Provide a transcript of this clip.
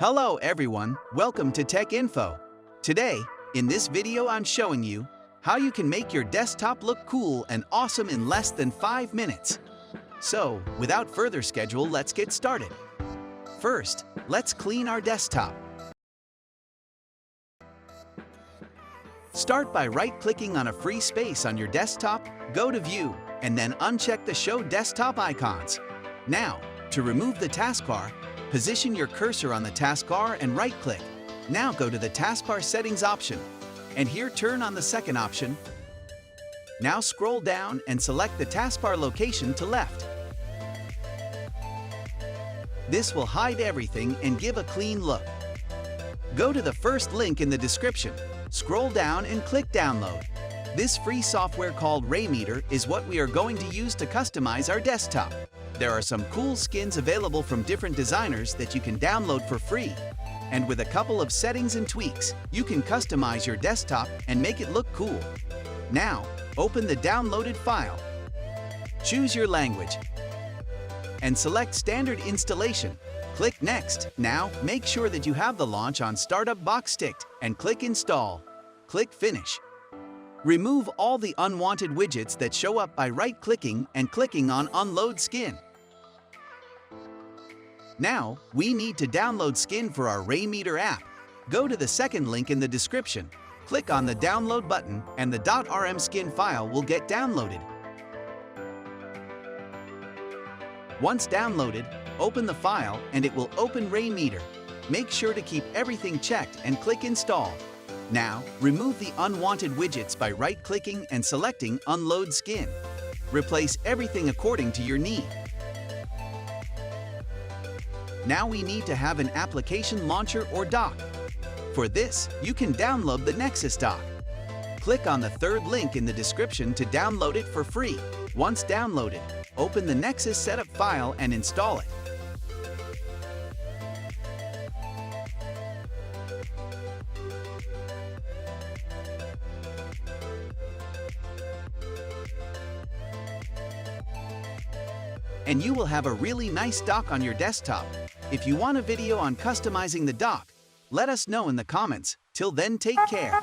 Hello everyone, welcome to Tech Info. Today, in this video I'm showing you how you can make your desktop look cool and awesome in less than 5 minutes. So, without further schedule, let's get started. First, let's clean our desktop. Start by right-clicking on a free space on your desktop, go to View, and then uncheck the Show Desktop icons. Now, to remove the taskbar, position your cursor on the taskbar and right-click. Now go to the taskbar settings option, and here turn on the second option. Now scroll down and select the taskbar location to left. This will hide everything and give a clean look. Go to the first link in the description, scroll down and click Download. This free software called Raymeter is what we are going to use to customize our desktop. There are some cool skins available from different designers that you can download for free. And with a couple of settings and tweaks, you can customize your desktop and make it look cool. Now, open the downloaded file. Choose your language and select Standard Installation. Click Next. Now, make sure that you have the launch on Startup box ticked and click Install. Click Finish. Remove all the unwanted widgets that show up by right-clicking and clicking on Unload Skin. Now, we need to download skin for our Raymeter app. Go to the second link in the description, click on the download button, and the .rm skin file will get downloaded. Once downloaded, open the file and it will open Raymeter. Make sure to keep everything checked and click Install. Now, remove the unwanted widgets by right-clicking and selecting Unload Skin. Replace everything according to your need. Now we need to have an application launcher or dock. For this, you can download the Nexus dock. Click on the third link in the description to download it for free. Once downloaded, open the Nexus setup file and install it. And you will have a really nice dock on your desktop. If you want a video on customizing the dock, let us know in the comments. Till then, take care.